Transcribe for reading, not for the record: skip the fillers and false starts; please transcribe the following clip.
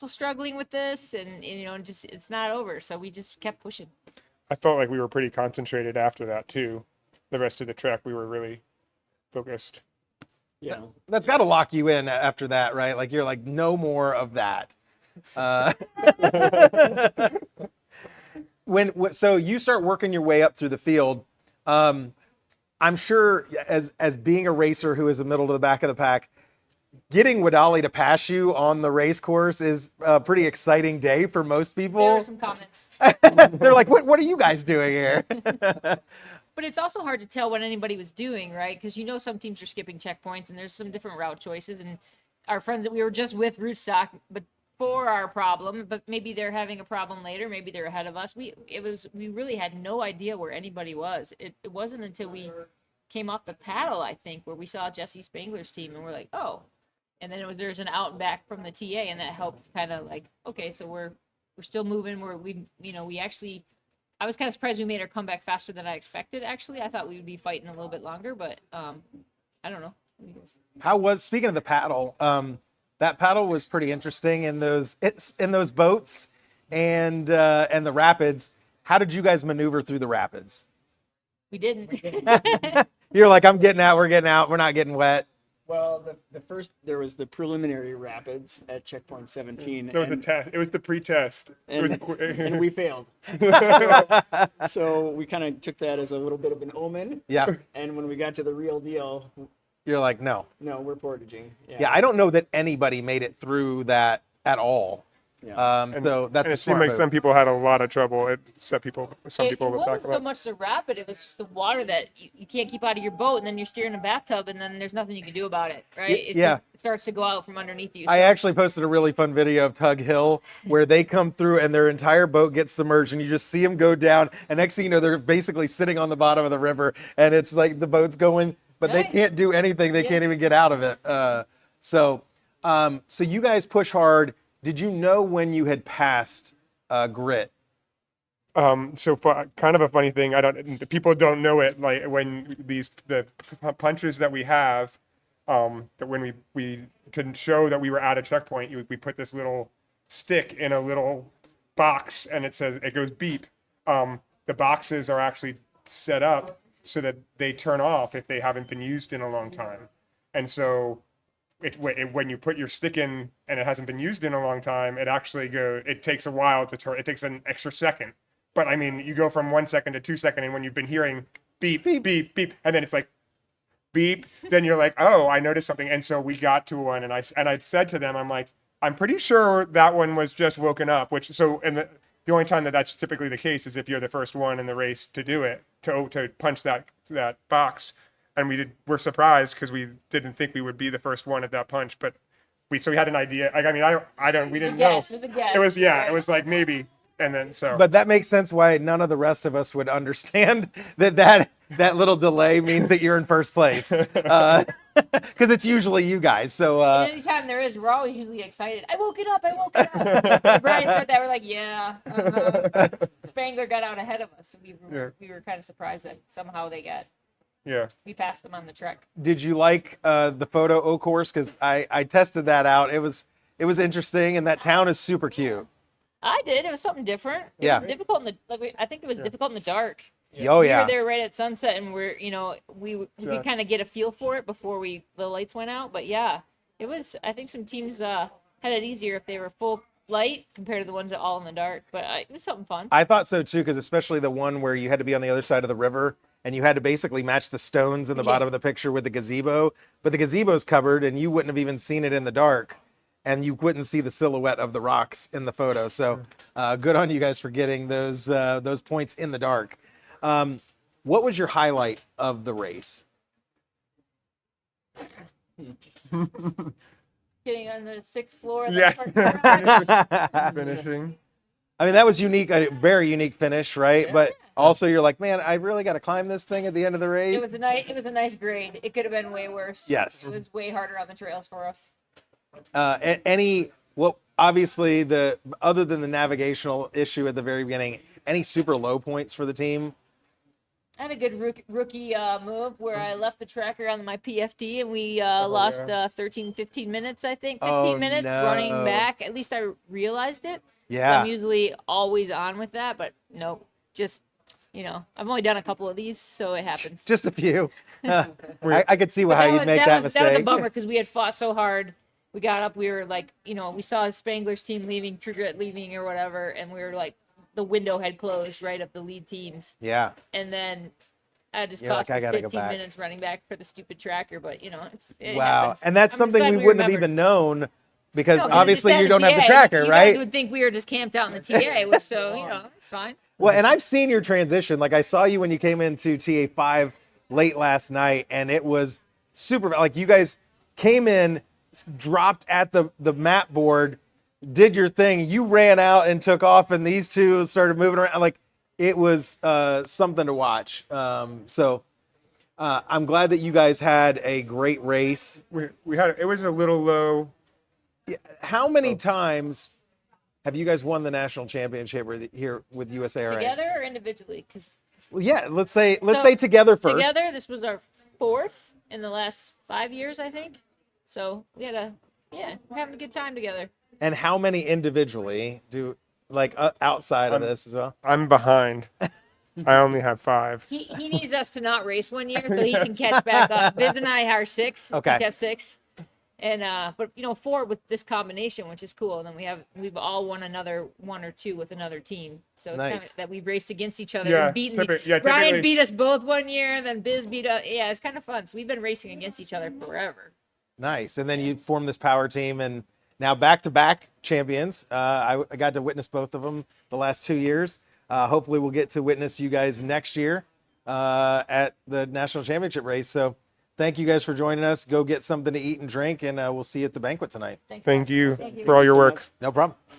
still struggling with this, and just it's not over. So we just kept pushing. I felt like we were pretty concentrated after that too. The rest of the trek, we were really focused. Yeah. That's got to lock you in after that, right? Like you're like, no more of that. So you start working your way up through the field. I'm sure as being a racer who is the middle to the back of the pack, getting WEDALI to pass you on the race course is a pretty exciting day for most There people. were some comments. They're like, what are you guys doing here? But it's also hard to tell what anybody was doing, right? Because some teams are skipping checkpoints, and there's some different route choices. And our friends that we were just with Rootstock, but for our problem, but maybe they're having a problem later. Maybe they're ahead of us. We really had no idea where anybody was. It wasn't until we came off the paddle, I think, where we saw Jesse Spangler's team, and we're like, oh. And then there's an out and back from the TA, and that helped kind of like, okay, so we're still moving. We actually. I was kind of surprised we made our comeback faster than I expected, actually. I thought we would be fighting a little bit longer, but I don't know. Speaking of the paddle, that paddle was pretty interesting in those boats and the rapids. How did you guys maneuver through the rapids? We didn't. You're like, I'm getting out, we're getting out, we're not getting wet. Well, there was the preliminary rapids at checkpoint 17. There was a test. It was the pre-test. And we failed. So we kind of took that as a little bit of an omen. Yeah. And when we got to the real deal, You're like, no. we're portaging. Yeah, I don't know that anybody made it through that at all. Yeah. So that's and a it seemed smart like move. some people had a lot of trouble. Some It people would wasn't talk so about. much the rapid, it was just the water that you can't keep out of your boat, and then you're steering a bathtub, and then there's nothing you can do about it, right? It just starts to go out from underneath you. I actually posted a really fun video of Tug Hill where they come through and their entire boat gets submerged, and you just see them go down, and next thing you know, they're basically sitting on the bottom of the river, and it's like the boat's going, but they Nice. can't do anything. They can't even get out of it. So you guys push hard. Did you know when you had passed Grit? Kind of a funny thing. People don't know it. Like when the punches that we have, that when we to show that we were at a checkpoint, we put this little stick in a little box, and it goes beep. The boxes are actually set up so that they turn off if they haven't been used in a long time, and so. When you put your stick in and it hasn't been used in a long time, it takes a while to turn. It takes an extra second. But I mean, you go from 1 second to 2 seconds, and when you've been hearing beep, beep, beep, beep, and then it's like beep, then you're like, oh, I noticed something. And so we got to one, and I said to them, I'm like, I'm pretty sure that one was just woken up. The only time that's typically the case is if you're the first one in the race to do it, to punch that box. And we're surprised because we didn't think we would be the first one at that punch, but we had an idea. Like, I mean, we didn't know. It was a guess. It was like maybe, and then so. But that makes sense why none of the rest of us would understand that little delay means that you're in first place. Because it's usually you guys. So And anytime there is, we're always usually excited. I woke it up. When Brian said that, we're like, yeah. Spangler got out ahead of us. We were kind of surprised that somehow we passed them on the trek. did you like the photo O course? Because I tested that out. It was interesting, and that town is super cute. I did. It was something different. It Yeah. was difficult I think it was difficult in the dark. Oh We yeah. were there right at sunset, and we could kind of get a feel for it before the lights went out. But yeah, it was. I think some teams had it easier if they were full light compared to the ones that all in the dark. But it was something fun. I thought so too, because especially the one where you had to be on the other side of the river and you had to basically match the stones in the bottom of the picture with the gazebo, but the gazebo's covered and you wouldn't have even seen it in the dark, and you wouldn't see the silhouette of the rocks in the photo. So good on you guys for getting those points in the dark. What was your highlight of the race? Getting on the 6th floor. Of Yes. the Finishing. I mean, that was unique, a very unique finish, right? But also you're like, man, I really got to climb this thing at the end of the race. It was a nice grade. It could have been way worse. Yes. It was way harder on the trails for us. Obviously, other than the navigational issue at the very beginning, any super low points for the team? I had a good rookie move where I left the tracker on my PFD and we lost yeah. 13, 15 minutes, I think. 15 Oh, minutes no. running back. At least I realized it. Yeah. I'm usually always on with that, but no, just, I've only done a couple of these, so it happens. Just a few. I could see But how you'd make that mistake. That was a bummer because we had fought so hard. We got up, we were like, we saw Spangler's team leaving, Trigger leaving or whatever, and we were like, the window had closed right up the lead teams. Yeah. And then I just You're like, cost "I us gotta go 15 back." minutes running back for the stupid tracker, but it Wow. happens. And that's I'm just something glad we wouldn't have remembered. even known because No, 'cause it just obviously said you don't have the TA. tracker, You right? guys would think we were just camped out in the TA, which it's fine. Well, and I've seen your transition. Like I saw you when you came into TA5 late last night, and it was super. Like you guys came in, dropped at the map board, did your thing. You ran out and took off, and these two started moving around. Like it was something to watch. So I'm glad that you guys had a great race. We had it was a little low. How many times have you guys won the national championship here with USARA? Together or individually? Because Well, yeah, let's say together first. together, this was our 4th in the last 5 years, I think. So we're having a good time together. And how many individually do outside of this as well? I'm behind. I only have 5. He needs us to not race one year so he can catch back up. Biz and I are 6. Okay. Each have 6. And but 4 with this combination, which is cool. And then we've all won another 1 or 2 with another team. So it's kind Nice. of that we've raced against each other Yeah, and beaten. typically- Brian beat us both one year, and then Biz beat us. Yeah, it's kind of fun. So we've been racing against each other forever. Nice. And then you form this power team, and now back-to-back champions. I got to witness both of them the last 2 years. Hopefully, we'll get to witness you guys next year at the national championship race. So, thank you guys for joining us. Go get something to eat and drink, and we'll see you at the banquet tonight. Thanks. Thank you Thank you. for all your so work. much. No problem.